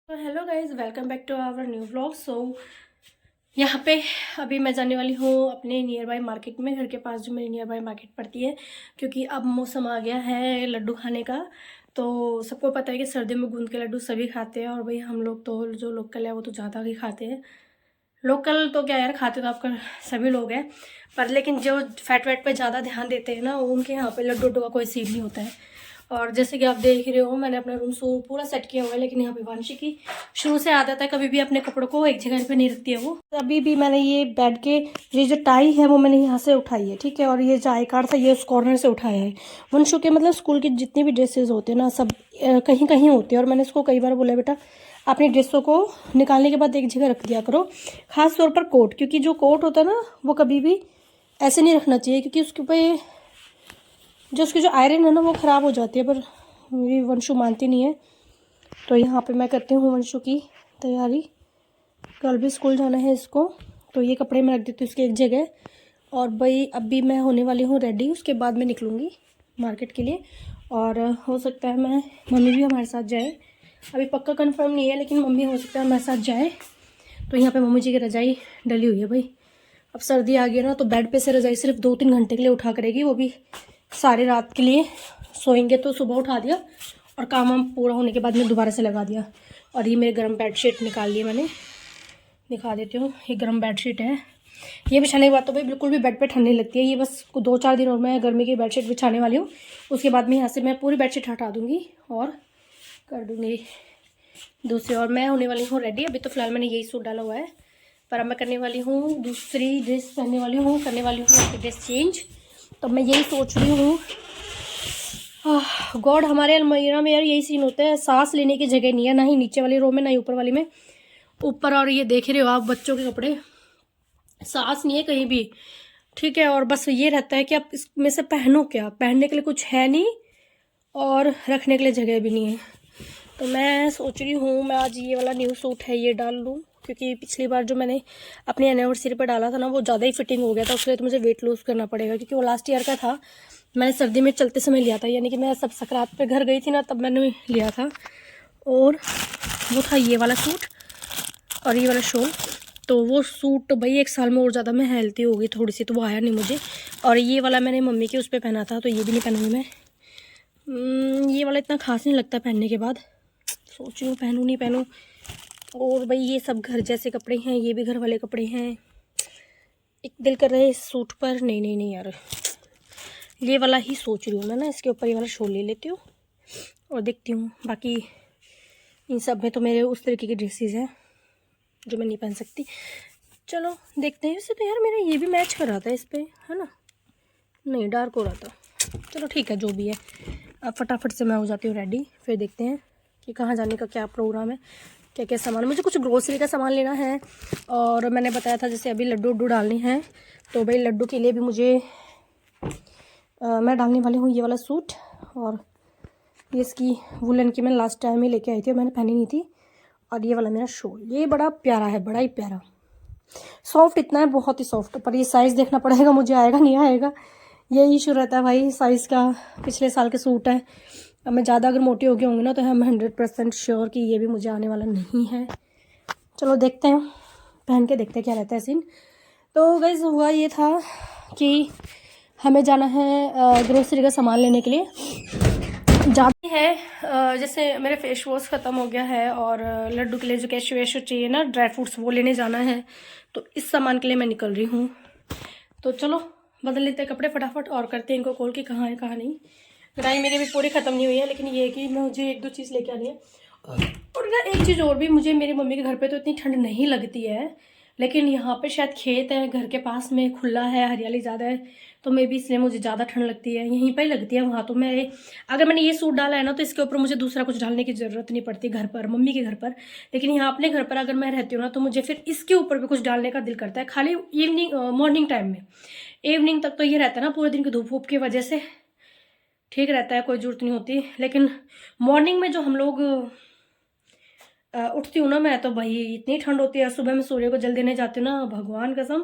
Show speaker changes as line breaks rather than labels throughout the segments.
तो hello guys, welcome back to our new vlog. यहाँ पे अभी मैं जाने वाली हूँ अपने नियर बाय मार्केट में, घर के पास जो मेरी नियर बाय मार्केट पड़ती है, क्योंकि अब मौसम आ गया है लड्डू खाने का। तो सबको पता है कि सर्दियों में गूंद के लड्डू सभी खाते हैं, और भाई हम लोग तो जो लोकल है वो तो ज़्यादा ही खाते हैं। लोकल तो क्या यार, खाते तो आपका सभी लोग हैं, पर लेकिन जो फैट वैट पे ज़्यादा ध्यान देते हैं ना, उनके यहाँ पे लड्डू का कोई सीन नहीं होता है। और जैसे कि आप देख रहे हो, मैंने अपना रूम पूरा सेट किया हुआ है, लेकिन यहाँ पे वांशी की शुरू से आदत है कभी भी अपने कपड़ों को एक जगह पे नहीं रखती है वो। अभी भी मैंने ये बेड के ये जो टाई है वो मैंने यहाँ से उठाई है, ठीक है। और ये जो आई कार्ड था ये उस कॉर्नर से उठाया है। वंशु के मतलब स्कूल की जितनी भी ड्रेसेस होते हैं ना, सब कहीं कहीं होते हैं, और मैंने इसको कई बार बोला, बेटा अपनी ड्रेसों को निकालने के बाद एक जगह रख दिया करो। खास तौर पर कोट, क्योंकि जो कोट होता है ना वो कभी भी ऐसे नहीं रखना चाहिए, क्योंकि उसके ऊपर जो उसकी जो आयरन है ना वो ख़राब हो जाती है। पर मेरी वंशु मानती नहीं है, तो यहाँ पे मैं करती हूँ वंशु की तैयारी। कल भी स्कूल जाना है इसको, तो ये कपड़े मैं रख देती हूँ उसकी एक जगह। और भाई अभी मैं होने वाली हूँ रेडी, उसके बाद मैं निकलूँगी मार्केट के लिए। और हो सकता है मैं मम्मी भी हमारे साथ जाए, अभी पक्का कंफर्म नहीं है, लेकिन मम्मी हो सकता है हमारे साथ जाए। तो यहाँ पे मम्मी जी की रजाई डली हुई है भाई। अब सर्दी आ गई ना, तो बेड पे से रजाई सिर्फ 2-3 घंटे के लिए उठा करेगी, वो भी सारे रात के लिए सोएंगे तो सुबह उठा दिया, और काम वाम पूरा होने के बाद में दोबारा से लगा दिया। और ये मेरे गर्म बेडशीट निकाल लिए मैंने, दिखा देती हूँ। ये गर्म बेडशीट है, ये बिछाने के बाद तो भाई बिल्कुल भी बेड पे ठंड नहीं लगती है। ये बस 2-4 दिन और मैं गर्मी की बेडशीट बिछाने वाली हूँ, उसके बाद में यहाँ से मैं पूरी बेडशीट हटा दूँगी और कर दूँगी दूसरी। और मैं होने वाली हूँ रेडी। अभी तो फिलहाल मैंने यही सूट डाला हुआ है, पर अब मैं करने वाली हूँ दूसरी ड्रेस पहनने वाली हूँ, करने वाली हूँ अपनी ड्रेस चेंज। तो मैं यही सोच रही हूँ, गॉड हमारे अलमीरा में यार यही सीन होता है, सांस लेने की जगह नहीं है, ना ही नीचे वाली रो में ना ही ऊपर वाली में। ऊपर और ये देख रहे हो आप बच्चों के कपड़े, सांस नहीं है कहीं भी, ठीक है। और बस ये रहता है कि आप इसमें से पहनो क्या, पहनने के लिए कुछ है नहीं और रखने के लिए जगह भी नहीं है। तो मैं सोच रही हूँ मैं आज ये वाला न्यू सूट है ये डाल लूँ, क्योंकि पिछली बार जो मैंने अपनी एनिवर्सरी पर डाला था ना वो ज़्यादा ही फिटिंग हो गया था, उसके लिए तो मुझे वेट लूज़ करना पड़ेगा, क्योंकि वो लास्ट ईयर का था। मैंने सर्दी में चलते समय लिया था, यानी कि मैं सब सकरात पे घर गई थी ना, तब मैंने लिया था। और वो था ये वाला सूट और ये वाला शॉल। तो वो सूट तो भाई 1 साल में और ज़्यादा मैं हेल्थी हो गई थोड़ी सी, तो वो आया नहीं मुझे। और ये वाला मैंने मम्मी के उस पर पहना था, तो ये भी नहीं पहनूंगी मैं। ये वाला इतना खास नहीं लगता पहनने के बाद, सोच रही हूँ पहनूँ नहीं पहनूँ। और भाई ये सब घर जैसे कपड़े हैं, ये भी घर वाले कपड़े हैं। एक दिल कर रहा है इस सूट पर, नहीं नहीं नहीं यार, ये वाला ही सोच रही हूँ मैं ना, इसके ऊपर ये वाला शॉल ले लेती हूँ और देखती हूँ। बाकी इन सब में तो मेरे उस तरीके की ड्रेसेस हैं जो मैं नहीं पहन सकती। चलो देखते हैं। वैसे तो यार मेरा ये भी मैच कर रहा था इस पर, है ना, नहीं डार्क हो रहा था। चलो ठीक है जो भी है, अब फटाफट से मैं हो जाती हूँ रेडी, फिर देखते हैं कि कहाँ जाने का क्या प्रोग्राम है, क्या क्या सामान। मुझे कुछ ग्रोसरी का सामान लेना है, और मैंने बताया था जैसे अभी लड्डू उड्डू डालने हैं, तो भाई लड्डू के लिए भी मुझे मैं डालने वाली हूँ ये वाला सूट। और ये इसकी वुलन की मैंने लास्ट टाइम ही लेके आई थी, मैंने पहनी नहीं थी। और ये वाला मेरा शॉल, ये बड़ा प्यारा है, बड़ा ही प्यारा, सॉफ्ट इतना है, बहुत ही सॉफ्ट। पर ये साइज़ देखना पड़ेगा मुझे, आएगा नहीं आएगा, यही इशू रहता है भाई साइज़ का। पिछले साल के सूट है, अब मैं ज़्यादा अगर मोटी हो गई होंगी ना, तो हम 100% श्योर कि ये भी मुझे आने वाला नहीं है। चलो देखते हैं, पहन के देखते हैं क्या रहता है सीन। तो गाइस हुआ ये था कि हमें जाना है ग्रोसरी का सामान लेने के लिए, ज़्यादा है। जैसे मेरे फेस वॉश ख़त्म हो गया है, और लड्डू के लिए जो कैशू वैशू चाहिए ना, ड्राई फ्रूट्स, वो लेने जाना है। तो इस सामान के लिए मैं निकल रही हूँ। तो चलो बदल लेते हैं कपड़े फटाफट और करते हैं इनको कॉल कि कहाँ है कहाँ नहीं। कढ़ाई मेरी भी पूरी ख़त्म नहीं हुई है, लेकिन ये है कि मुझे 1-2 चीज़ लेके आनी है। और ना एक चीज़ और भी, मुझे मेरी मम्मी के घर पे तो इतनी ठंड नहीं लगती है, लेकिन यहाँ पे शायद खेत है घर के पास में, खुला है, हरियाली ज़्यादा है, तो मे भी इसलिए मुझे ज़्यादा ठंड लगती है। यहीं पर ही लगती है, वहाँ तो मैं अगर मैंने ये सूट डाला है ना, तो इसके ऊपर मुझे दूसरा कुछ डालने की ज़रूरत नहीं पड़ती घर पर, मम्मी के घर पर। लेकिन यहाँ अपने घर पर अगर मैं रहती हूँ ना, तो मुझे फिर इसके ऊपर भी कुछ डालने का दिल करता है, खाली इवनिंग मॉर्निंग टाइम में। इवनिंग तक तो ये रहता है ना, पूरे दिन की धूप वूप की वजह से ठीक रहता है, कोई ज़रूरत नहीं होती। लेकिन मॉर्निंग में जो हम लोग उठती हूँ ना मैं तो भाई इतनी ठंड होती है, सुबह में सूर्य को जल देने जाती हूँ ना, भगवान कसम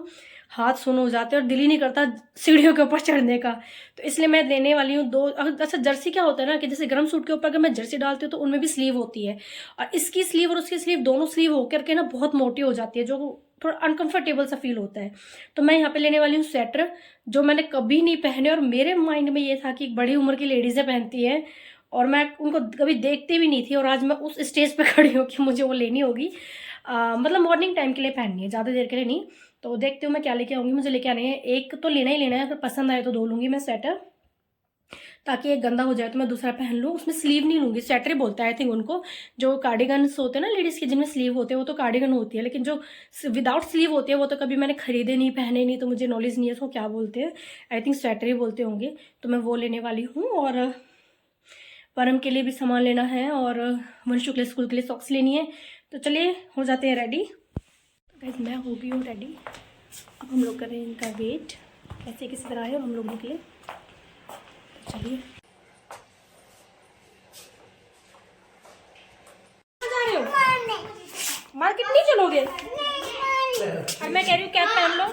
हाथ सुन हो जाते हैं और दिल ही नहीं करता सीढ़ियों के ऊपर चढ़ने का। तो इसलिए मैं लेने वाली हूँ 2। अच्छा जर्सी क्या होता है ना कि जैसे गर्म सूट के ऊपर अगर मैं जर्सी डालती हूँ तो उनमें भी स्लीव होती है, और इसकी स्लीव और उसकी स्लीव दोनों स्लीव होकर के ना बहुत मोटी हो जाती है, जो थोड़ा अनकंफर्टेबल सा फील होता है। तो मैं यहाँ पे लेने वाली हूँ स्वेटर, जो मैंने कभी नहीं पहने और मेरे माइंड में ये था कि बड़ी उम्र की लेडीजें पहनती हैं और मैं उनको कभी देखती भी नहीं थी, और आज मैं उस स्टेज पे खड़ी हूँ कि मुझे वो लेनी होगी। मतलब मॉर्निंग टाइम के लिए पहननी है, ज़्यादा देर के लिए नहीं। तो देखती हूँ मैं क्या लेके आऊँगी। मुझे लेके आने हैं, एक तो लेना ही लेना है, अगर पसंद आए तो 2 लूँगी मैं स्वेटर, ताकि एक गंदा हो जाए तो मैं दूसरा पहन लूँ। उसमें स्लीव नहीं लूँगी, स्वेटर ही बोलता है आई थिंक उनको। जो कार्डिगन्स होते हैं ना लेडीज़ के जिनमें स्लीव होते हैं वो तो कार्डिगन होती है, लेकिन जो विदाउट स्लीव होती है वो तो कभी मैंने खरीदे नहीं, पहने नहीं, तो मुझे नॉलेज नहीं है उसको क्या बोलते हैं। आई थिंक स्वेटर ही बोलते होंगे। तो मैं वो लेने वाली हूँ, और परम के लिए भी सामान लेना है, और वंशु के लिए स्कूल के लिए सॉक्स लेनी है। तो चलिए हो जाते हैं रेडी। तो गाइस मैं हो गई हूँ रेडी। अब हम लोग करें इनका वेट, कैसे किसी तरह है और हम लोग निकले। तो चलिए जा रहे हो मार्केट नहीं चलोगे? अब मैं कह रही हूँ कैप पहन लो।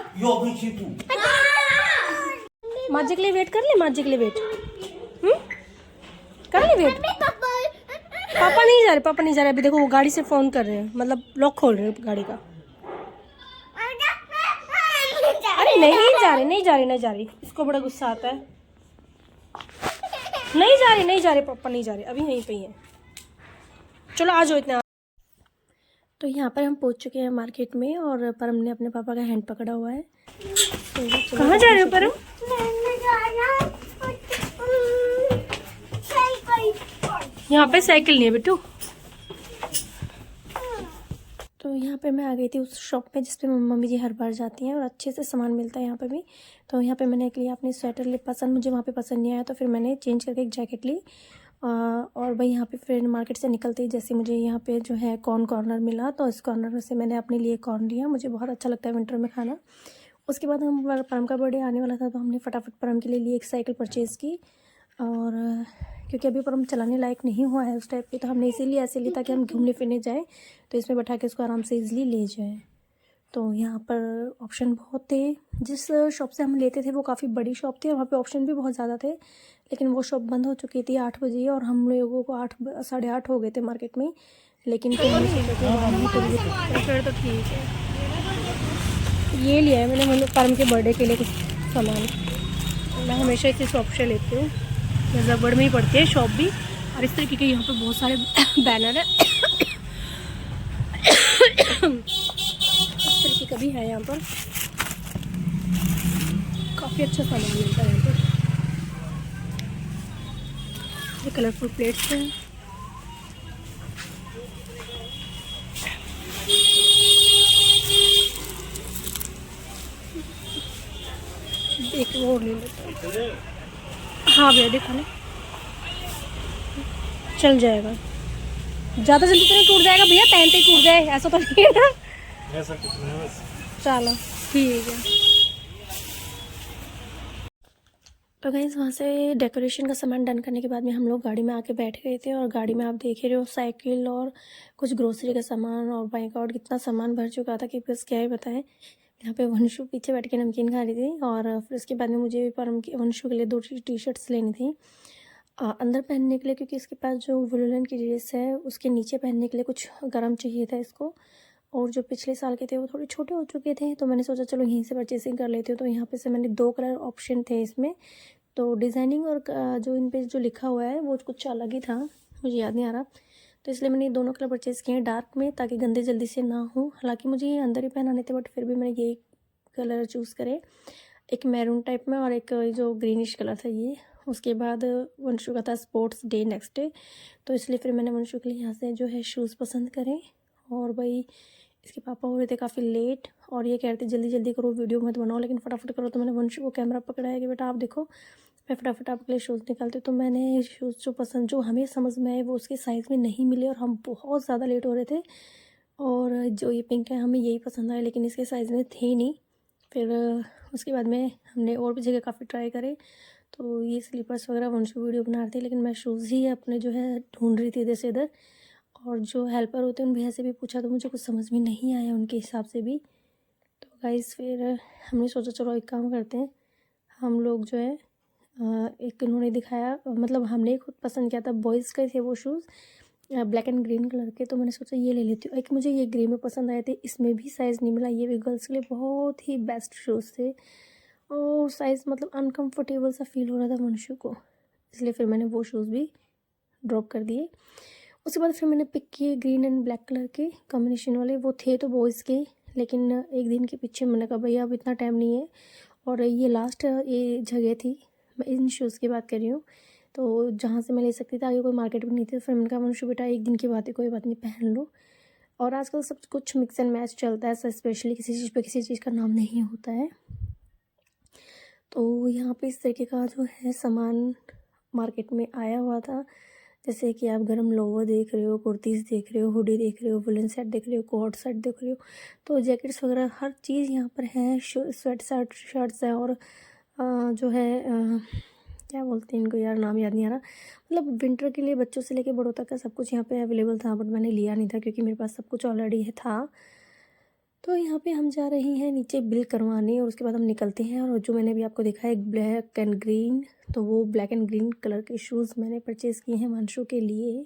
माजी के लिए वेट कर ले, माजी के लिए वेट कर ले वेट। पापा नहीं जा रहे, पापा नहीं जा रहे अभी। देखो वो गाड़ी से फोन कर रहे हैं, मतलब लॉक खोल रहे हैं गाड़ी का। अरे नहीं जा रहे, नहीं जा रही, नहीं जा रही। इसको बड़ा गुस्सा आता है। नहीं जा रही, नहीं जा रहे, पापा नहीं जा रहे, अभी यहीं पे ही है। चलो आ जाओ इतना। तो यहाँ पर हम पहुँच चुके हैं मार्केट में, और परम ने अपने पापा का हैंड पकड़ा हुआ है। तो कहाँ जा रहे हो परम? यहाँ पे साइकिल नहीं है बेटू। तो यहाँ पे मैं आ गई थी उस शॉप पे जिस पे मम्मी जी हर बार जाती हैं, और अच्छे से सामान मिलता है यहाँ पे भी। तो यहाँ पे मैंने एक लिया अपनी स्वेटर ली पसंद, मुझे वहाँ पे पसंद नहीं आया तो फिर मैंने चेंज करके एक जैकेट ली। और भाई यहाँ पे फिर मार्केट से निकलते ही जैसे मुझे यहाँ पे जो है कॉर्न कॉर्नर मिला, तो इस कॉर्नर से मैंने अपने लिए कॉर्न लिया। मुझे बहुत अच्छा लगता है विंटर में खाना। उसके बाद हम परम का बर्थडे आने वाला था तो हमने फटाफट परम के लिए एक साइकिल परचेज़ की। और क्योंकि अभी परम चलाने लायक नहीं हुआ है उस टाइप की, तो हमने इसीलिए ऐसे लिया ताकि हम घूमने फिरने जाएँ तो इसमें बैठा के इसको आराम से ईज़िली ले जाएँ। तो यहाँ पर ऑप्शन बहुत थे। जिस शॉप से हम लेते थे वो काफ़ी बड़ी शॉप थी और वहाँ पे ऑप्शन भी बहुत ज़्यादा थे, लेकिन वो शॉप बंद हो चुकी थी 8 बजे, और हम लोगों को 8 साढ़े 8 हो गए थे मार्केट में। लेकिन फिर फिर तो ठीक है, ये लिया है मैंने मतलब परम के बर्थडे के लिए कुछ सामान। मैं हमेशा इसी शॉप से लेती हूँ, जबड़ में ही पड़ती है शॉप भी। और इस तरीके के यहाँ पे बहुत सारे बैनर है इस तरीके का भी है यहाँ पर, काफ़ी अच्छा सामान मिलता है यहाँ पर। ये कलरफुल प्लेट्स हैं। एक वो ले लेते हैं। हाँ भैया देखो ना, चल जाएगा। ज़्यादा जल्दी तो नहीं टूट जाएगा भैया, पहनते ही टूट जाए ऐसा तो नहीं है ना? ऐसा कुछ नहीं है। चलो ठीक है। तो गाइस वहाँ से डेकोरेशन का सामान डन करने के बाद में हम लोग गाड़ी में आके बैठ गए थे, और गाड़ी में आप देख ही रहे हो साइकिल और कुछ ग्रोसरी का सामान, और बाई गॉड कितना सामान भर चुका था कि बस क्या ही बताएं। यहाँ पे वंशु पीछे बैठ के नमकीन खा रही थी, और फिर उसके बाद में मुझे परम की वंशु के लिए 2 टी शर्ट्स लेनी थी अंदर पहनने के लिए, क्योंकि इसके पास जो वुलन की ड्रेस है उसके नीचे पहनने के लिए कुछ गर्म चाहिए था इसको, और जो पिछले साल के थे वो थोड़े छोटे हो चुके थे, तो मैंने सोचा चलो यहीं से परचेसिंग कर लेती हूँ। तो यहाँ पे से मैंने 2 कलर ऑप्शन थे इसमें, तो डिज़ाइनिंग और जो इन पे जो लिखा हुआ है वो कुछ अलग ही था, मुझे याद नहीं आ रहा। तो इसलिए मैंने ये दोनों कलर परचेज़ किए हैं डार्क में, ताकि गंदे जल्दी से ना हो। हालांकि मुझे ये अंदर ही पहनाने थे, बट फिर भी मैंने ये कलर चूज़ करे, एक मैरून टाइप में और एक जो ग्रीनिश कलर था ये। उसके बाद वंशु का था स्पोर्ट्स डे नेक्स्ट डे, तो इसलिए फिर मैंने वंशु के लिए यहाँ से जो है शूज़ पसंद करें। और भाई इसके पापा हो रहे थे काफ़ी लेट, और ये कह रहे थे जल्दी जल्दी करो वीडियो मत बनाओ लेकिन फटाफट करो। तो मैंने वंशु को कैमरा पकड़ाया कि बेटा आप देखो मैं फटाफट आपके लिए शूज़ निकालती हूँ। तो मैंने शूज़ जो पसंद जो हमें समझ में आए वो उसके साइज़ में नहीं मिले, और हम बहुत ज़्यादा लेट हो रहे थे। और जो ये पिंक है हमें यही पसंद आया, लेकिन इसके साइज़ में थे नहीं। फिर उसके बाद में हमने और भी जगह काफ़ी ट्राई करे, तो ये स्लीपर्स वगैरह वंशु वीडियो बना रही थी, लेकिन मैं शूज़ ही अपने जो है ढूंढ रही थी इधर से इधर। और जो हेल्पर होते हैं उन भैया से भी पूछा तो मुझे कुछ समझ में नहीं आया उनके हिसाब से भी। तो गाइस फिर हमने सोचा चलो एक काम करते हैं, हम लोग जो है एक इन्होंने दिखाया, मतलब हमने खुद पसंद किया था, बॉयज़ के थे वो shoes black and green colour के, तो मैंने सोचा ये ले लेती हूँ। एक मुझे ये ग्रे में पसंद आए थे, इसमें भी साइज़ नहीं मिला, ये भी गर्ल्स के लिए बहुत ही बेस्ट शूज़ थे और साइज़ मतलब अनकम्फर्टेबल सा फील हो रहा था वंशु को, इसलिए फिर मैंने वो शूज़ भी ड्रॉप कर दिए। उसके बाद फिर मैंने पिक किए ग्रीन एंड ब्लैक कलर के कॉम्बिनेशन वाले, वो थे तो बॉयज़ के, लेकिन एक दिन के पीछे मैंने कहा भैया अब इतना टाइम नहीं है, और ये लास्ट ये जगह थी, मैं इन शूज़ की बात कर रही हूँ, तो जहाँ से मैं ले सकती थी, आगे कोई मार्केट भी नहीं थी। फिर मैंने कहा वंशु बेटा एक दिन की बात है, कोई बात नहीं, पहन लो। और आजकल सब कुछ मिक्स एंड मैच चलता है, स्पेशली किसी चीज़ पे किसी चीज़ का नाम नहीं होता है। तो यहाँ पे इस तरीके का जो है सामान मार्केट में आया हुआ था, जैसे कि आप गरम लोवर देख रहे हो, कुर्तीज़ देख रहे हो, हुडी देख रहे हो, वुलन सेट देख रहे हो, कोट सेट देख रहे हो, तो जैकेट्स वगैरह हर चीज़ यहाँ पर है। स्वेट शर्ट्स है, और जो है क्या बोलते हैं इनको यार, नाम याद नहीं आ रहा, मतलब विंटर के लिए बच्चों से लेके बड़ों तक का सब कुछ यहाँ पे अवेलेबल था, बट मैंने लिया नहीं था क्योंकि मेरे पास सब कुछ ऑलरेडी है था। तो यहाँ पे हम जा रहे हैं नीचे बिल करवाने, और उसके बाद हम निकलते हैं। और जो मैंने अभी आपको दिखाया ब्लैक एंड ग्रीन, तो वो ब्लैक एंड ग्रीन कलर के शूज़ मैंने परचेज़ किए हैं वंशु के लिए।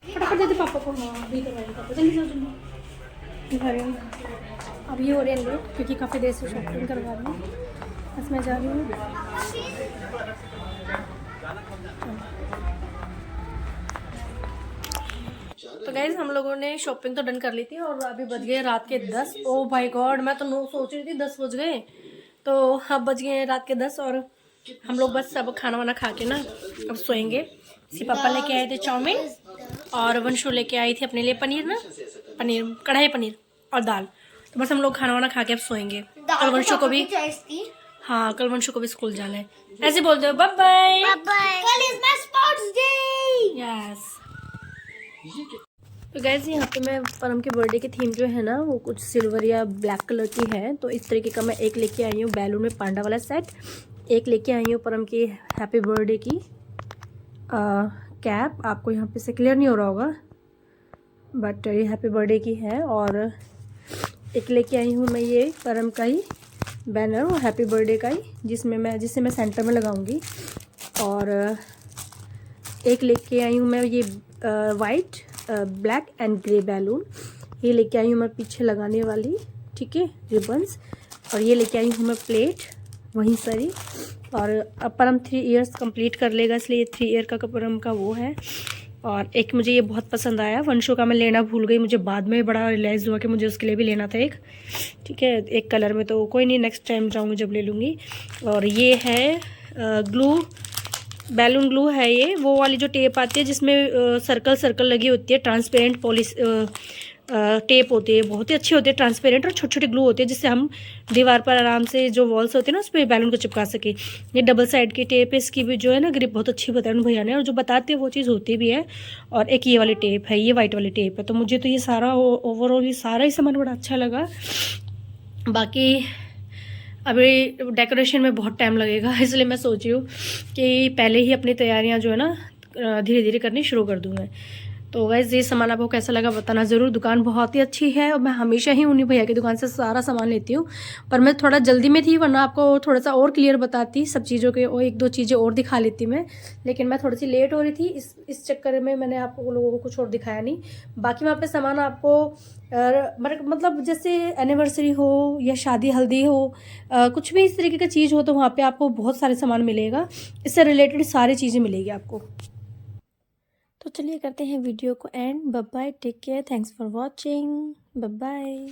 फटाफट देते पापा को, हाँ बिल करवाएंगे पापा, जल्दी जाओ जल्दी दिखा रही हूँ। अब ये हो रहे हैं लेट क्योंकि काफ़ी देर से शॉपिंग करवा रही हूँ, बस मैं जा रही हूँ। तो गाइज हम लोगों ने शॉपिंग तो डन कर ली थी, और अभी बज गए रात के 10। ओ भाई गॉड, मैं तो 9 सोच रही थी 10 बज गए, तो अब बज गए रात के 10, और हम लोग बस सब खाना वाना खा के ना अब सोएंगे। सी पापा लेके आए थे चाउमीन, और वंशु लेके आई थी अपने लिए पनीर ना, पनीर कढ़ाई पनीर और दाल। तो बस हम लोग खाना वाना खा के अब सोएंगे। कल वंशु को भी, हाँ कल वंशु को भी स्कूल जाना है। ऐसे बोलते हो बाय बाय, कल is my sports day. Yes. तो गाइस यहाँ पे मैं परम के बर्थडे की थीम जो है ना वो कुछ सिल्वर या ब्लैक कलर की है, तो इस तरीके का मैं एक लेके आई हूँ बैलून में पांडा वाला सेट, एक लेके आई हूँ परम की हैप्पी बर्थडे की कैप, आपको यहाँ पे से क्लियर नहीं हो रहा होगा बट ये हैप्पी बर्थडे की है, और एक लेके आई हूँ मैं ये परम का ही बैनर और हैप्पी बर्थडे का ही, जिसे मैं सेंटर में लगाऊंगी, और एक लेके आई हूँ मैं ये white black and grey balloon, ये लेके आई हूँ मैं पीछे लगाने वाली, ठीक है, रिबन्स, और ये लेके आई हूँ मैं प्लेट वहीं सारी। और अब परम 3 इयर्स कंप्लीट कर लेगा, इसलिए 3 ईयर का परम का वो है। और एक मुझे ये बहुत पसंद आया, वंशु का मैं लेना भूल गई, मुझे बाद में बड़ा रियलाइज़ हुआ कि मुझे उसके लिए भी लेना था एक, ठीक है, एक कलर में, तो कोई नहीं नेक्स्ट टाइम जाऊँगी जब ले लूँगी। और ये है ग्लू, बैलून ग्लू है ये, वो वाली जो टेप आती है जिसमें सर्कल सर्कल लगी होती है, ट्रांसपेरेंट पॉलिश टेप होती है, बहुत ही अच्छी होती है, ट्रांसपेरेंट, और छोटे छोटे ग्लू होते हैं जिससे हम दीवार पर आराम से जो वॉल्स होते हैं ना उस पर बैलून को चिपका सके। ये डबल साइड की टेप है, इसकी भी जो है ना ग्रिप बहुत अच्छी बताई उन भैया ने, और जो बताते हैं वो चीज़ होती भी है। और एक ये वाली टेप है, ये वाइट वाली टेप है। तो मुझे तो ये सारा ओवरऑल ये सारा ही सामान बड़ा अच्छा लगा। बाकी अभी डेकोरेशन में बहुत टाइम लगेगा, इसलिए मैं सोच रही हूँ कि पहले ही अपनी तैयारियां जो है ना धीरे धीरे करनी शुरू कर दूँ मैं। तो वैसे ये सामान आपको कैसा लगा बताना ज़रूर। दुकान बहुत ही अच्छी है, और मैं हमेशा ही उन्हीं भैया की दुकान से सारा सामान लेती हूँ, पर मैं थोड़ा जल्दी में थी, वरना आपको थोड़ा सा और क्लियर बताती सब चीज़ों के, और 1-2 चीज़ें और दिखा लेती मैं, लेकिन मैं थोड़ी सी लेट हो रही थी, इस चक्कर में मैंने आपको लोगों को कुछ और दिखाया नहीं। बाकी वहाँ पर सामान आपको मतलब जैसे एनिवर्सरी हो या शादी हल्दी हो, कुछ भी इस तरीके का चीज़ हो, तो वहाँ पे आपको बहुत सारे सामान मिलेगा, इससे रिलेटेड सारी चीज़ें मिलेगी आपको। तो चलिए करते हैं वीडियो को end. Bye bye, take care, thanks for watching, bye bye.